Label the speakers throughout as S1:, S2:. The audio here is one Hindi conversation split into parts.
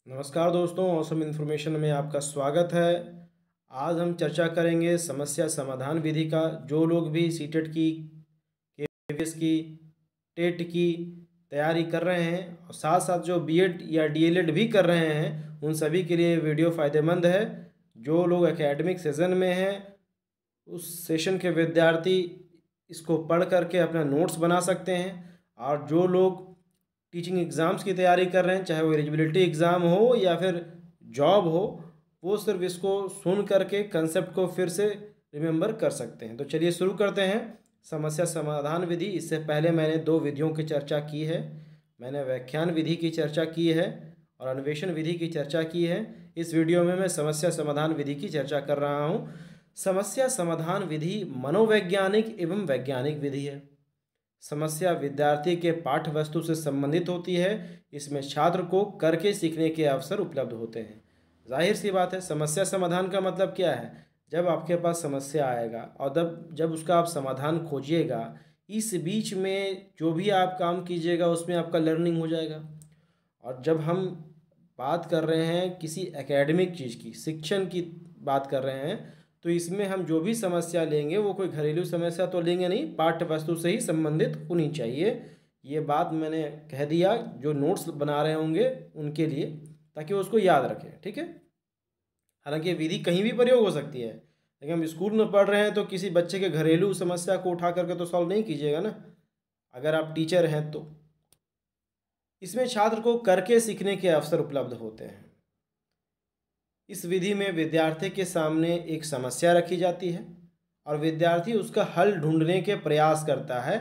S1: नमस्कार दोस्तों, औसम इन्फॉर्मेशन में आपका स्वागत है। आज हम चर्चा करेंगे समस्या समाधान विधि का। जो लोग भी सीटेट की, केवीएस की, टेट की तैयारी कर रहे हैं और साथ साथ जो बीएड या डीएलएड भी कर रहे हैं, उन सभी के लिए वीडियो फ़ायदेमंद है। जो लोग एकेडमिक सेशन में हैं, उस सेशन के विद्यार्थी इसको पढ़ करके अपना नोट्स बना सकते हैं। और जो लोग टीचिंग एग्ज़ाम्स की तैयारी कर रहे हैं, चाहे वो एलिजिबिलिटी एग्ज़ाम हो या फिर जॉब हो, वो सिर्फ इसको सुन करके कंसेप्ट को फिर से रिमेंबर कर सकते हैं। तो चलिए शुरू करते हैं। समस्या समाधान विधि, इससे पहले मैंने 2 विधियों की चर्चा की है। मैंने व्याख्यान विधि की चर्चा की है और अन्वेषण विधि की चर्चा की है। इस वीडियो में मैं समस्या समाधान विधि की चर्चा कर रहा हूँ। समस्या समाधान विधि मनोवैज्ञानिक एवं वैज्ञानिक विधि है। समस्या विद्यार्थी के पाठ्य वस्तु से संबंधित होती है। इसमें छात्र को करके सीखने के अवसर उपलब्ध होते हैं। जाहिर सी बात है, समस्या समाधान का मतलब क्या है? जब आपके पास समस्या आएगा और जब उसका आप समाधान खोजिएगा, इस बीच में जो भी आप काम कीजिएगा उसमें आपका लर्निंग हो जाएगा। और जब हम बात कर रहे हैं किसी एकेडमिक चीज़ की, शिक्षण की बात कर रहे हैं, तो इसमें हम जो भी समस्या लेंगे वो कोई घरेलू समस्या तो लेंगे नहीं, पाठ्य वस्तु से ही संबंधित होनी चाहिए। ये बात मैंने कह दिया जो नोट्स बना रहे होंगे उनके लिए, ताकि वो उसको याद रखें। ठीक है। हालांकि ये विधि कहीं भी प्रयोग हो सकती है, लेकिन हम स्कूल में पढ़ रहे हैं तो किसी बच्चे के घरेलू समस्या को उठा करके तो सॉल्व नहीं कीजिएगा ना, अगर आप टीचर हैं तो। इसमें छात्र को करके सीखने के अवसर उपलब्ध होते हैं। इस विधि में विद्यार्थी के सामने एक समस्या रखी जाती है और विद्यार्थी उसका हल ढूंढने के प्रयास करता है।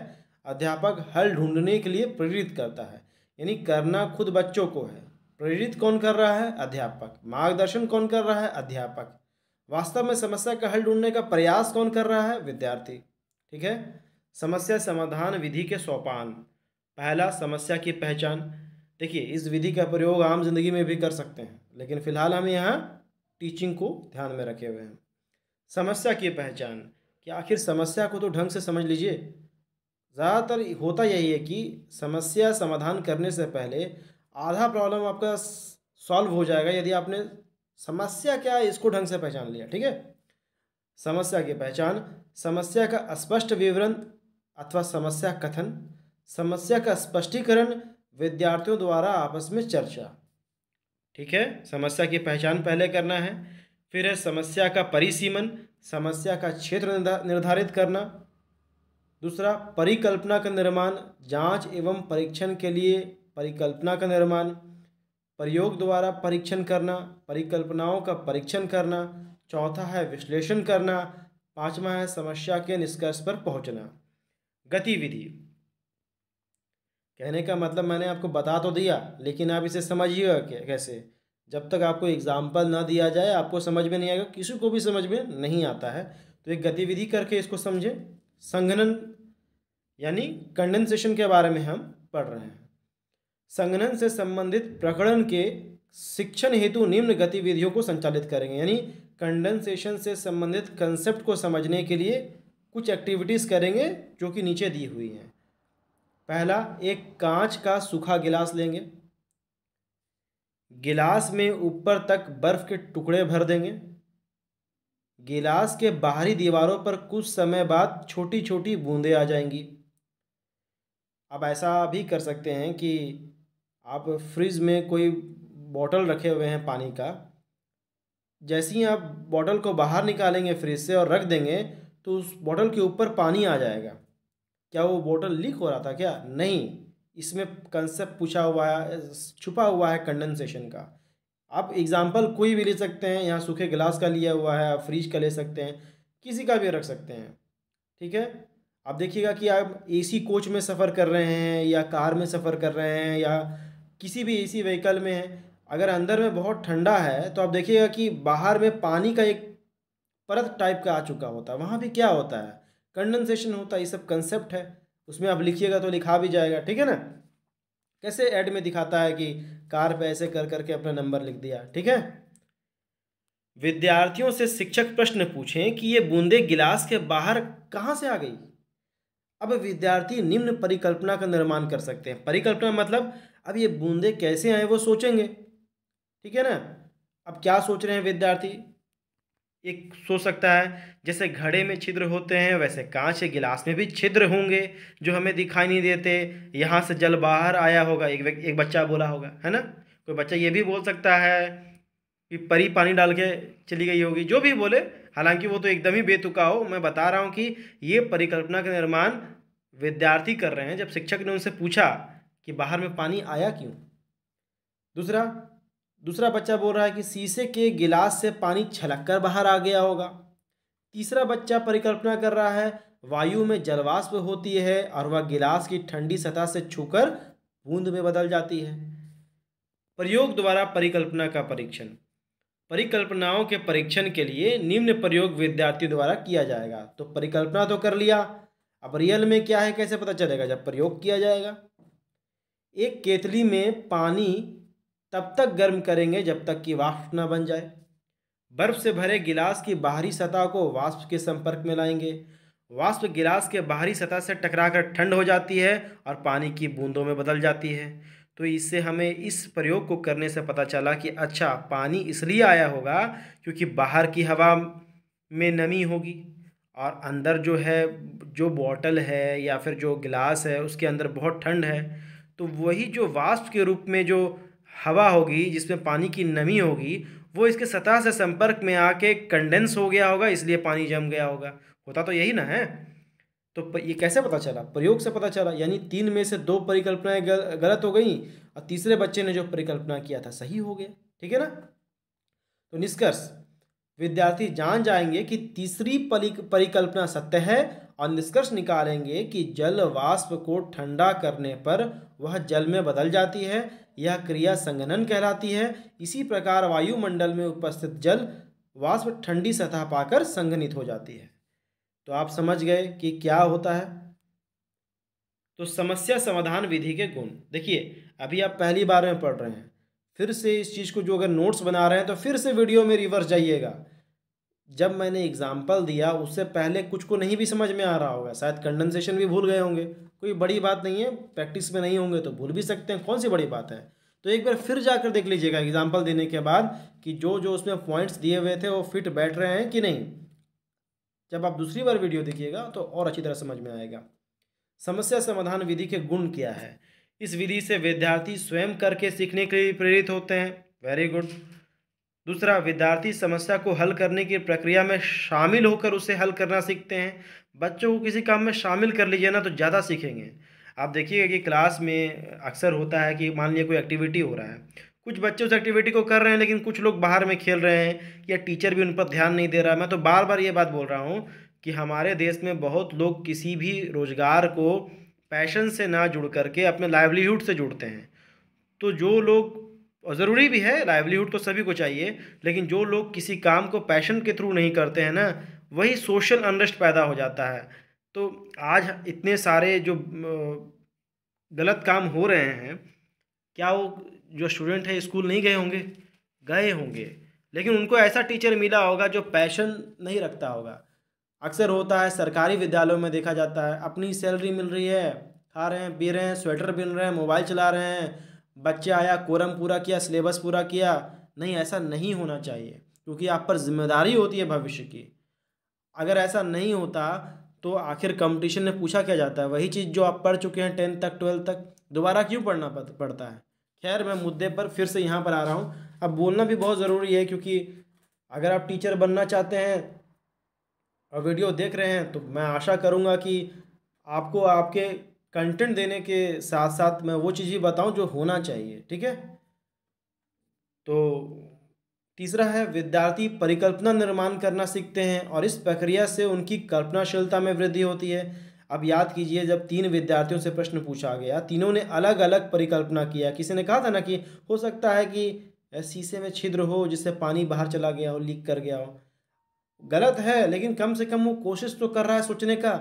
S1: अध्यापक हल ढूंढने के लिए प्रेरित करता है, यानी करना खुद बच्चों को है। प्रेरित कौन कर रहा है? अध्यापक। मार्गदर्शन कौन कर रहा है? अध्यापक। वास्तव में समस्या का हल ढूंढने का प्रयास कौन कर रहा है? विद्यार्थी। ठीक है। समस्या समाधान विधि के सोपान। पहला, समस्या की पहचान। देखिए, इस विधि का प्रयोग आम जिंदगी में भी कर सकते हैं, लेकिन फिलहाल हम यहाँ टीचिंग को ध्यान में रखे हुए हैं। समस्या की पहचान, कि आखिर समस्या को तो ढंग से समझ लीजिए। ज़्यादातर होता यही है कि समस्या समाधान करने से पहले आधा प्रॉब्लम आपका सॉल्व हो जाएगा यदि आपने समस्या क्या है इसको ढंग से पहचान लिया। ठीक है। समस्या की पहचान, समस्या का स्पष्ट विवरण अथवा समस्या कथन, समस्या का स्पष्टीकरण, विद्यार्थियों द्वारा आपस में चर्चा। ठीक है। समस्या की पहचान पहले करना है। फिर है समस्या का परिसीमन, समस्या का क्षेत्र निर्धारित करना। दूसरा, परिकल्पना का निर्माण, जांच एवं परीक्षण के लिए परिकल्पना का निर्माण। प्रयोग द्वारा परीक्षण करना, परिकल्पनाओं का परीक्षण करना। चौथा है विश्लेषण करना। पांचवा है समस्या के निष्कर्ष पर पहुंचना। गतिविधि, कहने का मतलब मैंने आपको बता तो दिया, लेकिन आप इसे समझिएगा कैसे? जब तक आपको एग्जाम्पल ना दिया जाए आपको समझ में नहीं आएगा, किसी को भी समझ में नहीं आता है। तो एक गतिविधि करके इसको समझें। संघनन यानी कंडेंसेशन के बारे में हम पढ़ रहे हैं। संघनन से संबंधित प्रकरण के शिक्षण हेतु निम्न गतिविधियों को संचालित करेंगे, यानी कंडेंसेशन से संबंधित कंसेप्ट को समझने के लिए कुछ एक्टिविटीज़ करेंगे जो कि नीचे दी हुई हैं। पहला, एक कांच का सूखा गिलास लेंगे। गिलास में ऊपर तक बर्फ के टुकड़े भर देंगे। गिलास के बाहरी दीवारों पर कुछ समय बाद छोटी छोटी बूंदें आ जाएंगी। अब ऐसा भी कर सकते हैं कि आप फ्रिज में कोई बॉटल रखे हुए हैं पानी का, जैसे ही आप बॉटल को बाहर निकालेंगे फ्रिज से और रख देंगे तो उस बॉटल के ऊपर पानी आ जाएगा। क्या वो बोतल लीक हो रहा था क्या? नहीं। इसमें कंसेप्ट पूछा हुआ है, छुपा हुआ है कंडेंसेशन का। आप एग्जाम्पल कोई भी ले सकते हैं, यहाँ सूखे गिलास का लिया हुआ है, आप फ्रिज का ले सकते हैं, किसी का भी रख सकते हैं। ठीक है। आप देखिएगा कि आप एसी कोच में सफ़र कर रहे हैं या कार में सफ़र कर रहे हैं या किसी भी एसी व्हीकल में हैं, अगर अंदर में बहुत ठंडा है तो आप देखिएगा कि बाहर में पानी का एक परत टाइप का आ चुका होता है। वहाँ भी क्या होता है? कंडेंसेशन होता है। ये सब कंसेप्ट है, उसमें आप लिखिएगा तो लिखा भी जाएगा। ठीक है ना। कैसे ऐड में दिखाता है कि कार पे ऐसे कर करके अपना नंबर लिख दिया। ठीक है। विद्यार्थियों से शिक्षक प्रश्न पूछें कि ये बूंदें गिलास के बाहर कहाँ से आ गई। अब विद्यार्थी निम्न परिकल्पना का निर्माण कर सकते हैं। परिकल्पना मतलब अब ये बूंदें कैसे आए वो सोचेंगे। ठीक है ना। अब क्या सोच रहे हैं विद्यार्थी? एक सोच सकता है जैसे घड़े में छिद्र होते हैं वैसे कांच के गिलास में भी छिद्र होंगे जो हमें दिखाई नहीं देते, यहाँ से जल बाहर आया होगा, एक बच्चा बोला होगा, है ना। कोई बच्चा ये भी बोल सकता है कि परी पानी डाल के चली गई होगी, जो भी बोले, हालांकि वो तो एकदम ही बेतुका हो। मैं बता रहा हूँ कि ये परिकल्पना का निर्माण विद्यार्थी कर रहे हैं जब शिक्षक ने उनसे पूछा कि बाहर में पानी आया क्यों। दूसरा दूसरा बच्चा बोल रहा है कि शीशे के गिलास से पानी छलक कर बाहर आ गया होगा। तीसरा बच्चा परिकल्पना कर रहा है वायु में जलवाष्प होती है और वह गिलास की ठंडी सतह से छूकर बूंद में बदल जाती है। प्रयोग द्वारा परिकल्पना का परीक्षण। परिकल्पनाओं के परीक्षण के लिए निम्न प्रयोग विद्यार्थियों द्वारा किया जाएगा। तो परिकल्पना तो कर लिया, अब रियल में क्या है कैसे पता चलेगा? जब प्रयोग किया जाएगा। एक केतली में पानी तब तक गर्म करेंगे जब तक कि वाष्प न बन जाए। बर्फ से भरे गिलास की बाहरी सतह को वाष्प के संपर्क में लाएंगे। वाष्प गिलास के बाहरी सतह से टकराकर ठंड हो जाती है और पानी की बूंदों में बदल जाती है। तो इससे हमें इस प्रयोग को करने से पता चला कि अच्छा, पानी इसलिए आया होगा क्योंकि बाहर की हवा में नमी होगी और अंदर जो है, जो बॉटल है या फिर जो गिलास है उसके अंदर बहुत ठंड है। तो वही जो वाष्प के रूप में जो हवा होगी जिसमें पानी की नमी होगी, वो इसके सतह से संपर्क में आके कंडेंस हो गया होगा, इसलिए पानी जम गया होगा। होता तो यही ना है। तो ये कैसे पता चला? प्रयोग से पता चला। यानी 3 में से 2 परिकल्पनाएं गलत हो गई और तीसरे बच्चे ने जो परिकल्पना किया था सही हो गया। ठीक है ना। तो निष्कर्ष, विद्यार्थी जान जाएंगे कि तीसरी परिकल्पना सत्य है और निष्कर्ष निकालेंगे कि जल वाष्प को ठंडा करने पर वह जल में बदल जाती है। यह क्रिया संघनन कहलाती है। इसी प्रकार वायुमंडल में उपस्थित जल वाष्प ठंडी सतह पाकर संघनित हो जाती है। तो आप समझ गए कि क्या होता है। तो समस्या समाधान विधि के गुण देखिए, अभी आप पहली बार में पढ़ रहे हैं, फिर से इस चीज़ को जो अगर नोट्स बना रहे हैं तो फिर से वीडियो में रिवर्स जाइएगा। जब मैंने एग्जाम्पल दिया उससे पहले कुछ को नहीं भी समझ में आ रहा होगा, शायद कंडेंसेशन भी भूल गए होंगे। कोई बड़ी बात नहीं है, प्रैक्टिस में नहीं होंगे तो भूल भी सकते हैं, कौन सी बड़ी बात है। तो एक बार फिर जाकर देख लीजिएगा एग्जाम्पल देने के बाद कि जो जो उसमें पॉइंट्स दिए हुए थे वो फिट बैठ रहे हैं कि नहीं। जब आप दूसरी बार वीडियो देखिएगा तो और अच्छी तरह समझ में आएगा। समस्या समाधान विधि के गुण क्या है? इस विधि से विद्यार्थी स्वयं करके सीखने के लिए प्रेरित होते हैं। Very good. दूसरा, विद्यार्थी समस्या को हल करने की प्रक्रिया में शामिल होकर उसे हल करना सीखते हैं। बच्चों को किसी काम में शामिल कर लीजिए ना तो ज़्यादा सीखेंगे। आप देखिएगा कि क्लास में अक्सर होता है कि मान लीजिए कोई एक्टिविटी हो रहा है, कुछ बच्चे उस एक्टिविटी को कर रहे हैं लेकिन कुछ लोग बाहर में खेल रहे हैं या टीचर भी उन पर ध्यान नहीं दे रहा है। मैं तो बार बार ये बात बोल रहा हूँ कि हमारे देश में बहुत लोग किसी भी रोज़गार को पैशन से ना जुड़ करके अपने लाइवलीहुड से जुड़ते हैं। तो जो लोग, और ज़रूरी भी है, लाइवलीहुड तो सभी को चाहिए, लेकिन जो लोग किसी काम को पैशन के थ्रू नहीं करते हैं ना, वही सोशल अनरेस्ट पैदा हो जाता है। तो आज इतने सारे जो गलत काम हो रहे हैं, क्या वो जो स्टूडेंट है स्कूल नहीं गए होंगे? गए होंगे, लेकिन उनको ऐसा टीचर मिला होगा जो पैशन नहीं रखता होगा। अक्सर होता है सरकारी विद्यालयों में देखा जाता है, अपनी सैलरी मिल रही है, खा रहे हैं, पी रहे हैं, स्वेटर बिन रहे हैं, मोबाइल चला रहे हैं, बच्चे आया, कोरम पूरा किया, सिलेबस पूरा किया। नहीं, ऐसा नहीं होना चाहिए क्योंकि आप पर जिम्मेदारी होती है भविष्य की। अगर ऐसा नहीं होता तो आखिर कंपटीशन में पूछा क्या जाता है? वही चीज़ जो आप पढ़ चुके हैं 10th तक 12th तक, दोबारा क्यों पढ़ना पड़ता है। खैर, मैं मुद्दे पर फिर से यहाँ पर आ रहा हूँ। अब बोलना भी बहुत ज़रूरी है क्योंकि अगर आप टीचर बनना चाहते हैं और वीडियो देख रहे हैं तो मैं आशा करूँगा कि आपको आपके कंटेंट देने के साथ साथ मैं वो चीज़ भी बताऊँ जो होना चाहिए। ठीक है। तो तीसरा है, विद्यार्थी परिकल्पना निर्माण करना सीखते हैं और इस प्रक्रिया से उनकी कल्पनाशीलता में वृद्धि होती है। अब याद कीजिए, जब 3 विद्यार्थियों से प्रश्न पूछा गया, तीनों ने अलग अलग परिकल्पना किया। किसी ने कहा था ना कि हो सकता है कि शीशे में छिद्र हो जिससे पानी बाहर चला गया हो, लीक कर गया हो। गलत है, लेकिन कम से कम वो कोशिश तो कर रहा है सोचने का।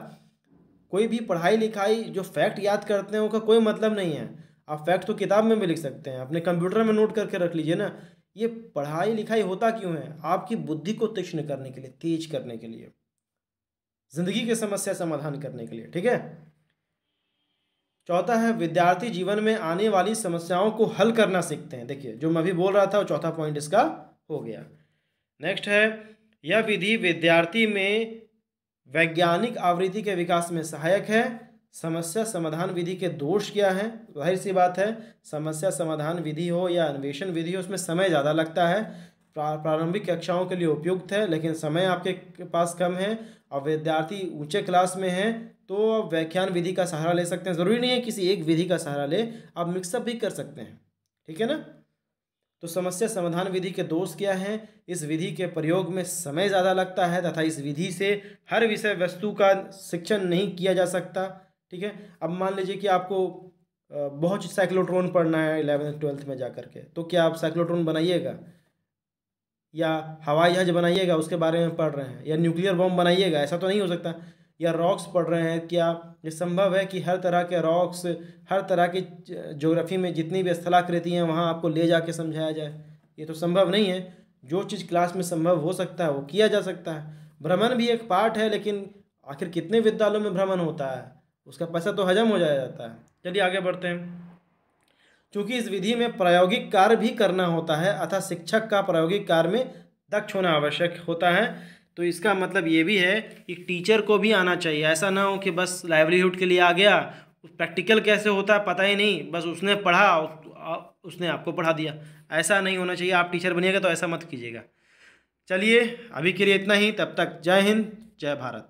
S1: कोई भी पढ़ाई लिखाई जो फैक्ट याद करते हैं उसका कोई मतलब नहीं है। आप फैक्ट तो किताब में भी लिख सकते हैं, अपने कंप्यूटर में नोट करके रख लीजिए ना। ये पढ़ाई लिखाई होता क्यों है? आपकी बुद्धि को तीक्ष्ण करने के लिए, तेज करने के लिए, जिंदगी की समस्या समाधान करने के लिए। ठीक है। चौथा है विद्यार्थी जीवन में आने वाली समस्याओं को हल करना सीखते हैं। देखिए जो मैं अभी बोल रहा था वो चौथा पॉइंट इसका हो गया। नेक्स्ट है यह विधि विद्यार्थी में वैज्ञानिक आवृत्ति के विकास में सहायक है। समस्या समाधान विधि के दोष क्या हैं? जाहिर सी बात है, समस्या समाधान विधि हो या अन्वेषण विधि हो, उसमें समय ज़्यादा लगता है। प्रारंभिक कक्षाओं के लिए उपयुक्त है, लेकिन समय आपके पास कम है और विद्यार्थी ऊंचे क्लास में हैं तो आप व्याख्यान विधि का सहारा ले सकते हैं। ज़रूरी नहीं है किसी एक विधि का सहारा ले, आप मिक्सअप भी कर सकते हैं। ठीक है ना। तो समस्या समाधान विधि के दोष क्या हैं? इस विधि के प्रयोग में समय ज़्यादा लगता है तथा इस विधि से हर विषय वस्तु का शिक्षण नहीं किया जा सकता। ठीक है। अब मान लीजिए कि आपको बहुत साइक्लोट्रॉन पढ़ना है 11th-12th में जा कर के, तो क्या आप साइक्लोट्रॉन बनाइएगा या हवाई जहाज बनाइएगा उसके बारे में पढ़ रहे हैं, या न्यूक्लियर बॉम्ब बनाइएगा? ऐसा तो नहीं हो सकता। या रॉक्स पढ़ रहे हैं, क्या ये संभव है कि हर तरह के रॉक्स, हर तरह की ज्योग्राफी में जितनी भी स्थलाकृति हैं वहाँ आपको ले जाके समझाया जाए? ये तो संभव नहीं है। जो चीज़ क्लास में संभव हो सकता है वो किया जा सकता है। भ्रमण भी एक पार्ट है, लेकिन आखिर कितने विद्यालयों में भ्रमण होता है, उसका पैसा तो हजम हो जाता है। चलिए आगे बढ़ते हैं। क्योंकि इस विधि में प्रायोगिक कार्य भी करना होता है अतः शिक्षक का प्रायोगिक कार्य में दक्ष होना आवश्यक होता है। तो इसका मतलब ये भी है कि टीचर को भी आना चाहिए। ऐसा ना हो कि बस लाइवलीहुड के लिए आ गया, प्रैक्टिकल कैसे होता है पता ही नहीं, बस उसने पढ़ा उसने आपको पढ़ा दिया। ऐसा नहीं होना चाहिए। आप टीचर बनिएगा तो ऐसा मत कीजिएगा। चलिए अभी के लिए इतना ही। तब तक जय हिंद, जय भारत।